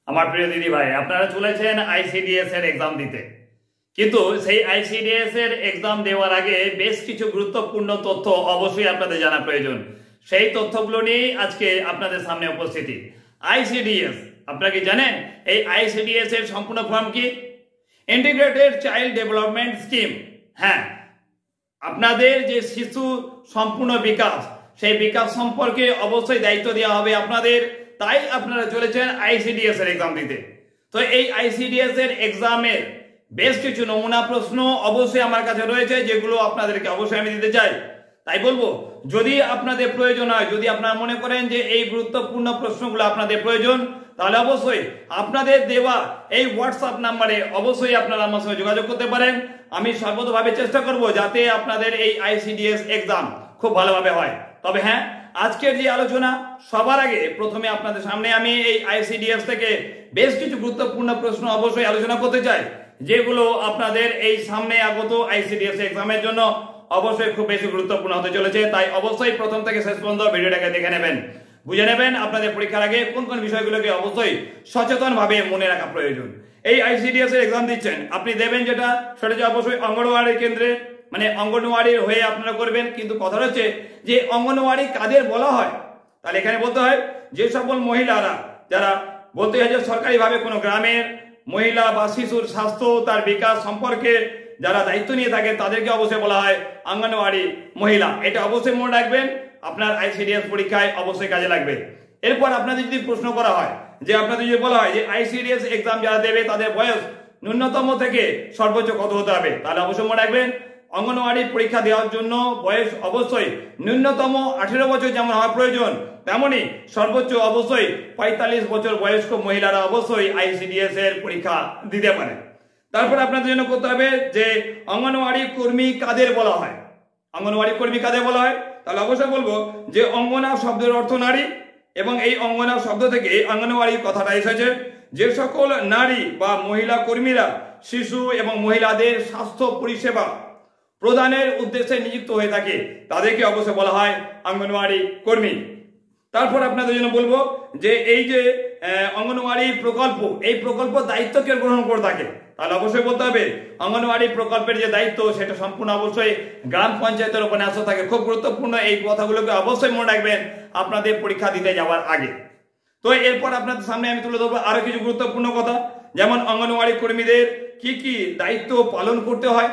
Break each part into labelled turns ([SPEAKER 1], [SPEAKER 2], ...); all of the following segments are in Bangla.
[SPEAKER 1] আমার প্রিয় দিদি ভাই, আপনারা চলেছেন আইসিডিএস এর এক্সাম দিতে, কিন্তু সেই আইসিডিএস এর এক্সাম দেওয়ার আগে বেশ কিছু গুরুত্বপূর্ণ তথ্য অবশ্যই আপনাদের জানা প্রয়োজন। সেই তথ্যগুলো নিয়ে আজকে আপনাদের সামনে উপস্থিতি। আইসিডিএস আপনারা কি জানেন? এই আইসিডিএস এর সম্পূর্ণ ফর্ম কি? Integrated child development scheme. হ্যাঁ, আপনাদের যে শিশু সম্পূর্ণ বিকাশ, সেই বিকাশ সম্পর্কে অবশ্যই দায়িত্ব দেওয়া হবে আপনাদের। তাই আপনারা চলেছেন আইসিডিএস এর এক্সাম দিতে। তো এই আইসিডিএস এর এক্সামের বেশ কিছু নমুনা প্রশ্ন অবশ্যই আমার কাছে রয়েছে, যেগুলো আপনাদেরকে অবশ্যই আমি দিতে চাই। তাই বলবো, যদি আপনাদের প্রয়োজন হয়, যদি আপনারা মনে করেন যে এই গুরুত্বপূর্ণ প্রশ্নগুলো আপনাদের প্রয়োজন, তাহলে অবশ্যই আপনাদের দেওয়া এই হোয়াটসঅ্যাপ নাম্বারে অবশ্যই আপনারা আমার সঙ্গে যোগাযোগ করতে পারেন। আমি সর্বতভাবে চেষ্টা করব যাতে আপনাদের এই আইসিডিএস এক্সাম খুব ভালোভাবে হয়। তবে হ্যাঁ, আজকের যে আলোচনা, সবার আগে প্রথমে আপনাদের সামনে আমি এই আইসিডিএস থেকে বেশ কিছু গুরুত্বপূর্ণ প্রশ্ন অবশ্যই আলোচনা করতে চাই, যেগুলো আপনাদের এই সামনে আগত আইসিডিএস এক্সামের জন্য অবশ্যই খুব বেশি গুরুত্বপূর্ণ হতে চলেছে। তাই অবশ্যই প্রথম থেকে শেষ পর্যন্ত ভিডিওটাকে দেখে নেবেন, বুঝে নেবেন আপনাদের পরীক্ষার আগে কোন কোন বিষয়গুলোকে অবশ্যই সচেতনভাবে মনে রাখা প্রয়োজন। এই আইসিডিএস এর এক্সাম দিচ্ছেন, আপনি দেবেন যেটা, সেটা হচ্ছে অবশ্যই অঙ্গনওয়াড়ি কেন্দ্রে, মানে অঙ্গনওয়াড়ির হয়ে আপনারা করবেন। কিন্তু কথা হচ্ছে যে অঙ্গনওয়াড়ি কাদের বলা হয়, তাহলে এখানে বলতে হয় যে সকল মহিলারা, যারা বলতে হয় যে সরকারিভাবে কোনো গ্রামের মহিলা বা শিশুর স্বাস্থ্য তার বিকাশ সম্পর্কে যারা দায়িত্ব নিয়ে থাকে, তাদেরকে অবশ্যই বলা হয় অঙ্গনওয়াড়ি মহিলা। এটা অবশ্যই মনে রাখবেন, আপনার আইসিডিএস পরীক্ষায় অবশ্যই কাজে লাগবে। এরপর আপনাদের যদি প্রশ্ন করা হয়, যে আপনাদের যদি বলা হয় যে আইসিডিএস এক্সাম যারা দেবে তাদের বয়স ন্যূনতম থেকে সর্বোচ্চ কত হতে হবে, তাহলে অবশ্যই মনে রাখবেন অঙ্গনওয়াড়ি পরীক্ষা দেওয়ার জন্য বয়স অবশ্যই ন্যূনতম 18 বছর যেমন হওয়া প্রয়োজন, তেমনি সর্বোচ্চ অবশ্যই 45 বছর বয়স্ক মহিলারা অবশ্যই আইসিডিএস এর পরীক্ষা দিতে পারে। তারপর আপনাদের জন্য করতে হবে যে অঙ্গনওয়াড়ি কর্মী কাদের বলা হয়। অঙ্গনওয়াড়ি কর্মী কাদের বলা হয়, তাহলে অবশ্যই বলবো যে অঙ্গনা শব্দের অর্থ নারী, এবং এই অঙ্গনা শব্দ থেকে অঙ্গনওয়াড়ি কথাটা এসেছে। যে সকল নারী বা মহিলা কর্মীরা শিশু এবং মহিলাদের স্বাস্থ্য পরিষেবা প্রদানের উদ্দেশ্যে নিযুক্ত হয়ে থাকে, তাদেরকে অবশ্যই বলা হয় অঙ্গনওয়াড়ি কর্মী। তারপর আপনাদের জন্য বলবো যে এই যে অঙ্গনওয়াড়ি প্রকল্প, এই প্রকল্প দায়িত্ব কে গ্রহণ করে থাকে, তাহলে অবশ্যই বলতে হবে অঙ্গনওয়াড়ি প্রকল্পের যে দায়িত্ব, সেটা সম্পূর্ণ অবশ্যই গ্রাম পঞ্চায়েতের উপর ন্যস্ত থাকে। খুব গুরুত্বপূর্ণ এই কথাগুলোকে অবশ্যই মনে রাখবেন আপনাদের পরীক্ষা দিতে যাওয়ার আগে। তো এরপর আপনাদের সামনে আমি তুলে ধরবো আরো কিছু গুরুত্বপূর্ণ কথা, যেমন অঙ্গনওয়াড়ি কর্মীদের কি কি দায়িত্ব পালন করতে হয়,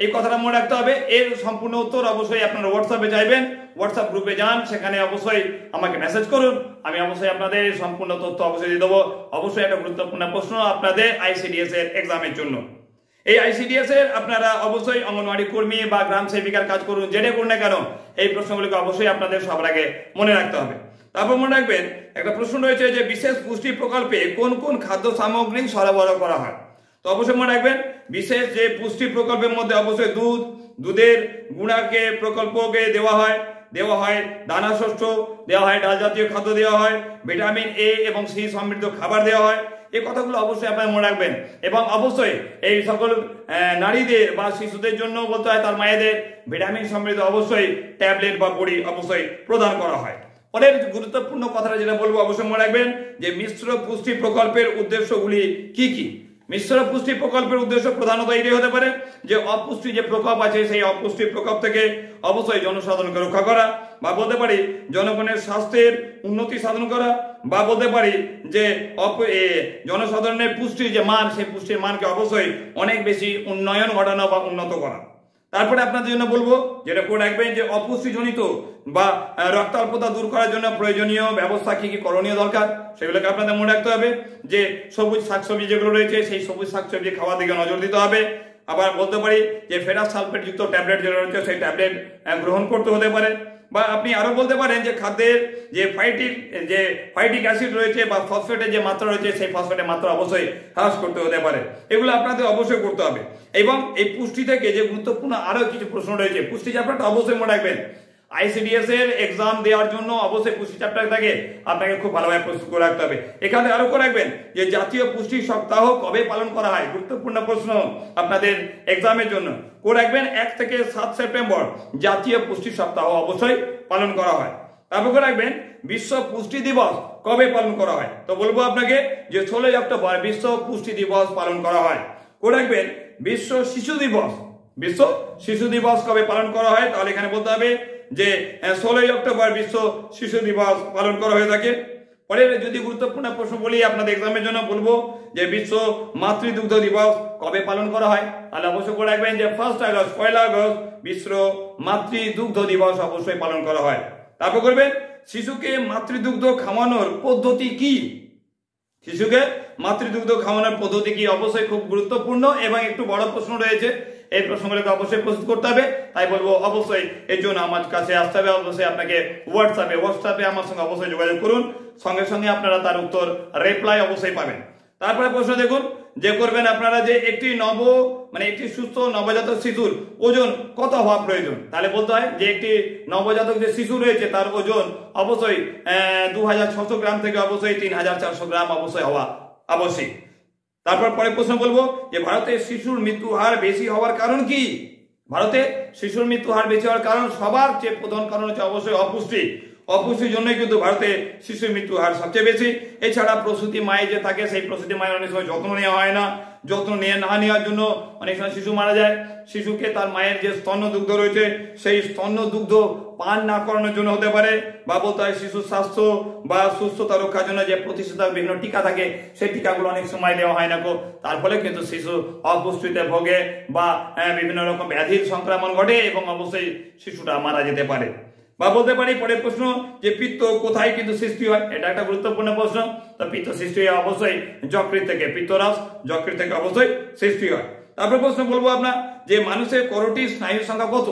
[SPEAKER 1] এই কথাটা মনে রাখতে হবে। এর সম্পূর্ণ উত্তর অবশ্যই আপনারা হোয়াটসঅ্যাপে চাইবেন, হোয়াটসঅ্যাপ গ্রুপে যান, সেখানে অবশ্যই আমাকে মেসেজ করুন, আমি অবশ্যই আপনাদের সম্পূর্ণ তথ্য অবশ্যই দিয়ে দেবো। অবশ্যই একটা গুরুত্বপূর্ণ প্রশ্ন আপনাদের আইসিডিএস এর এক্সামের জন্য। এই আইসিডিএস এর আপনারা অবশ্যই অঙ্গনওয়াড়ি কর্মী বা গ্রাম সেবিকার কাজ করুন, যেটা করুন না কেন, এই প্রশ্নগুলিকে অবশ্যই আপনাদের সবার আগে মনে রাখতে হবে। তারপর মনে রাখবেন একটা প্রশ্ন রয়েছে যে বিশেষ পুষ্টি প্রকল্পে কোন কোন খাদ্য সামগ্রী সরবরাহ করা হয়। তো অবশ্যই মনে রাখবেন বিশেষ যে পুষ্টি প্রকল্পের মধ্যে অবশ্যই দুধের গুঁড়াকে প্রকল্পকে দেওয়া হয় দানা শস্য দেওয়া হয়, ডাল জাতীয় খাদ্য দেওয়া হয়, ভিটামিন এ এবং সি সমৃদ্ধ খাবার দেওয়া হয়। এই কথাগুলো অবশ্যই আপনারা মনে রাখবেন। এবং অবশ্যই এই সকল নারীদের বা শিশুদের জন্য বলতে হয় তার মায়েদের ভিটামিন সমৃদ্ধ অবশ্যই ট্যাবলেট বা বড়ি অবশ্যই প্রদান করা হয়। পরের গুরুত্বপূর্ণ কথাটা যেটা বলবো অবশ্যই মনে রাখবেন যে মিশ্র পুষ্টি প্রকল্পের উদ্দেশ্যগুলি কি কি। মিশ্র পুষ্টি প্রকল্পের উদ্দেশ্য প্রধানত এটাই হতে পারে যে অপুষ্টি যে প্রকোপ আছে, সেই অপুষ্টি প্রকোপ থেকে অবশ্যই জনসাধারণকে রক্ষা করা, বা বলতে পারি জনগণের স্বাস্থ্যের উন্নতি সাধন করা, বা বলতে পারি যে জনসাধারণের পুষ্টির যে মান, সেই পুষ্টির মানকে অবশ্যই অনেক বেশি উন্নয়ন ঘটানো বা উন্নত করা। তারপরে আপনাদের জন্য বলবো যেটা করে রাখবেন যে অপুষ্টিজনিত বা রক্তাল্পতা দূর করার জন্য প্রয়োজনীয় ব্যবস্থা কি কি করণীয় দরকার, সেগুলোকে আপনাদের মনে রাখতে হবে। যে সবুজ শাকসবজি যেগুলো রয়েছে, সেই সবুজ শাকসবজি খাওয়ার দিকে নজর দিতে হবে। আবার বলতে পারি যে ফেরাস সালফেট যুক্ত ট্যাবলেট যেগুলো রয়েছে, সেই ট্যাবলেট গ্রহণ করতে হতে পারে। বা আপনি আরো বলতে পারেন যে খাদ্যের যে ফাইটিক অ্যাসিড রয়েছে বা ফসফেটের যে মাত্রা রয়েছে, সেই ফসফেটের মাত্রা অবশ্যই হ্রাস করতে হতে পারে। এগুলো আপনাদের অবশ্যই করতে হবে। এবং এই পুষ্টি থেকে যে গুরুত্বপূর্ণ আরো কিছু প্রশ্ন রয়েছে, পুষ্টি চ্যাপ্টারটা অবশ্যই মনে রাখবেন। আইসিডিএস এর এক্সাম দেওয়ার জন্য অবশ্যই পুষ্টি চ্যাপ্টার থাকে আপনাকে খুব ভালোভাবে প্রস্তুত করে রাখতে হবে। এখানে আরো করে রাখবেন যে জাতীয় পুষ্টি সপ্তাহ কবে পালন করা হয়, গুরুত্বপূর্ণ প্রশ্ন আপনাদের এক্সামের জন্য। করে রাখবেন 1 থেকে 7 সেপ্টেম্বর জাতীয় পুষ্টি সপ্তাহ অবশ্যই পালন করা হয়। তারপর রাখবেন বিশ্ব পুষ্টি দিবস কবে পালন করা হয়। তো বলবো আপনাকে যে 16 অক্টোবর বিশ্ব পুষ্টি দিবস পালন করা হয়। করে রাখবেন বিশ্ব শিশু দিবস, বিশ্ব শিশু দিবস কবে পালন করা হয়, তাহলে এখানে বলতে হবে যে 16 অক্টোবর বিশ্ব শিশু দিবস পালন করা হয়ে থাকে। পরে যদি গুরুত্বপূর্ণ প্রশ্ন বলি আপনাদের এক্সামের জন্য, বলবো যে বিশ্ব মাতৃদুগ্ধ দিবস কবে পালন করা হয়, তাহলে অবশ্যই করে রাখবেন যে 1 আগস্ট, 1 আগস্ট বিশ্ব মাতৃদুগ্ধ দিবস অবশ্যই পালন করা হয়। তারপর করবেন শিশুকে মাতৃদুগ্ধ খাওয়ানোর পদ্ধতি কি, শিশুকে মাতৃদুগ্ধ খাওয়ানোর পদ্ধতি কি, অবশ্যই খুব গুরুত্বপূর্ণ এবং একটু বড় প্রশ্ন রয়েছে, এই প্রশ্নগুলোকে অবশ্যই প্রস্তুত করতে হবে। তাই বলবো অবশ্যই এর জন্য আমার কাছে আসতে হবে, অবশ্যই আপনাকে হোয়াটসঅ্যাপে আমার সঙ্গে অবশ্যই যোগাযোগ করুন, সঙ্গে সঙ্গে আপনারা তার উত্তর রিপ্লাই অবশ্যই পাবেন। তারপরে প্রশ্ন দেখুন যে করবেন আপনারা যে একটি সুস্থ নবজাতক শিশুর ওজন কত হওয়া প্রয়োজন, তাহলে বলতে হয় যে একটি নবজাতক যে শিশু রয়েছে তার ওজন অবশ্যই 2600 গ্রাম থেকে অবশ্যই 3400 গ্রাম অবশ্যই হওয়া আবশ্যিক। তারপর পরে প্রশ্ন বলবো যে ভারতে শিশুর মৃত্যু হার বেশি হওয়ার কারণ কি, ভারতে শিশুর মৃত্যু হার বেশি হওয়ার কারণ সবার চেয়ে প্রধান কারণ হচ্ছে অবশ্যই অপুষ্টি, অপুষ্টির জন্যই কিন্তু ভারতে শিশুর মৃত্যু হার সবচেয়ে বেশি। এছাড়া প্রসূতি মায়ের যে থাকে সেই প্রসূতি মায়ের অনেক সময় যত্ন নেওয়া হয় না, যত্ন না নেওয়ার জন্য অনেক সময় শিশু মারা যায়। শিশুকে তার মায়ের যে স্তন্যদুগ্ধ রয়েছে সেই স্তন্যদুগ্ধ পান না করানোর জন্য হতে পারে, বা বলতে হয় শিশুর স্বাস্থ্য বা সুস্থতা রক্ষার জন্য যে প্রতিষেধক বিভিন্ন টিকা থাকে সেই টিকাগুলো অনেক সময় দেওয়া হয় না গো, তার ফলে কিন্তু শিশু অপুষ্টিতে ভোগে বা বিভিন্ন রকম ব্যাধির সংক্রমণ ঘটে এবং অবশ্যই শিশুটা মারা যেতে পারে। বা বলতে পারি পরের প্রশ্ন যে পিত্ত কোথায় কিন্তু সৃষ্টি হয়, এটা একটা গুরুত্বপূর্ণ প্রশ্ন। তো পিত্ত সৃষ্টি হয় অবশ্যই যকৃৎ থেকে, পিত্তরস যকৃৎ থেকে অবশ্যই সৃষ্টি হয়। তারপর প্রশ্ন বলবো আপনার যে মানুষের করোটি স্নায়ুর সংখ্যা কত,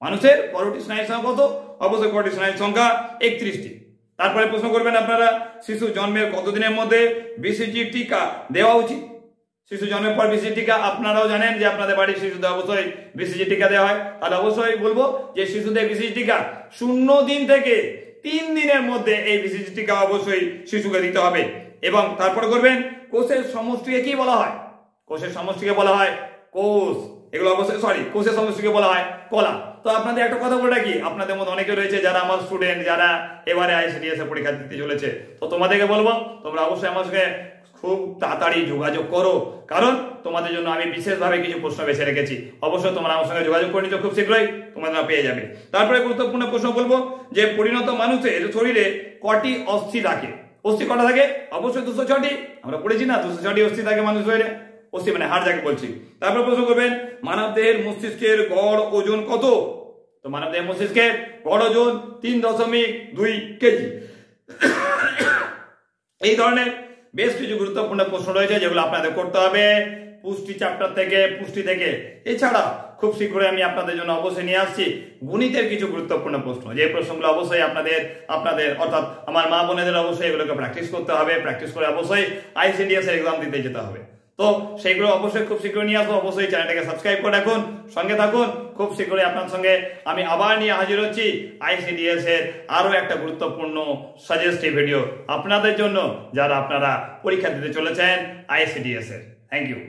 [SPEAKER 1] মানুষের করোটি স্নায়ুর সংখ্যা কত, অবশ্যই করোটি স্নায়ুর সংখ্যা 31টি। তারপরে প্রশ্ন করবেন আপনারা শিশু জন্মের কতদিনের মধ্যে বিসিজি টিকা দেওয়া উচিত, শিশু জন্মের পর বিসিজি টিকা আপনারাও জানেন যে আপনাদের বাড়ির শিশুদের অবশ্যই বিসিজি টিকা দেওয়া হয়, তাহলে অবশ্যই বলবো যে শিশুদের বিসিজি টিকা 0 দিন থেকে 3 দিনের মধ্যে এই বিসিজি টিকা অবশ্যই শিশুকে দিতে হবে। এবং তারপর করবেন কোষের সমষ্টিকে কি বলা হয়, কোষের সমষ্টিকে বলা হয় কোষ, এগুলো অবশ্যই কোষের সমষ্টিকে বলা হয় কলা। তো আপনাদের একটা কথা বলে রাখি, আপনাদের মধ্যে অনেকে রয়েছে যারা আমার স্টুডেন্ট, যারা এবারে ICDS পরীক্ষা দিতে চলেছে, তো তোমাদেরকে বলবো তোমরা অবশ্যই আমার সঙ্গে খুব তাড়াতাড়ি যোগাযোগ করো, কারণ তোমাদের জন্য আমি বিশেষভাবে কিছু প্রশ্ন বেছে রেখেছি। অবশ্যই তোমরা আমার সঙ্গে যোগাযোগ করে নিচ্ছ, খুব শীঘ্রই তোমরা পেয়ে যাবে। তারপরে গুরুত্বপূর্ণ প্রশ্ন বলবো যে পরিণত মানুষের শরীরে কটি অস্থি থাকে, অস্থি কটা থাকে, অবশ্যই 206টি, আমরা পড়েছি না 206টি অস্থি থাকে মানুষ শরীরে, অস্থি মানে হাড় যাকে বলছি। তারপর প্রশ্ন করবেন মানবদেহের মস্তিষ্কের গড় ওজন কত, তো মানবদেহের মস্তিষ্কের গড় ওজন 3.2 কেজি। এই ধরনের বেশ কিছু গুরুত্বপূর্ণ প্রশ্ন রয়েছে যেগুলো আপনাদের করতে হবে পুষ্টি চ্যাপ্টার থেকে, পুষ্টি থেকে। এছাড়া খুব শীঘ্রই আমি আপনাদের জন্য অবশ্যই নিয়ে আসছি গণিতের কিছু গুরুত্বপূর্ণ প্রশ্ন, যে প্রশ্নগুলো অবশ্যই আপনাদের অর্থাৎ আমার মা বোনেদের অবশ্যই এগুলোকে প্র্যাকটিস করতে হবে, প্র্যাকটিস করে অবশ্যই ICDS এক্সাম দিতে যেতে হবে। তো সেগুলো অবশ্যই খুব শীঘ্রই নিয়ে আসবো, অবশ্যই চ্যানেলটাকে সাবস্ক্রাইব করে রাখুন, সঙ্গে থাকুন। খুব শীঘ্রই আপনার সঙ্গে আমি আবার নিয়ে হাজির হচ্ছি ICDS এর আরো একটা গুরুত্বপূর্ণ সাজেস্টিভ ভিডিও আপনাদের জন্য, যারা আপনারা পরীক্ষা দিতে চলেছেন ICDS এর। Thank you.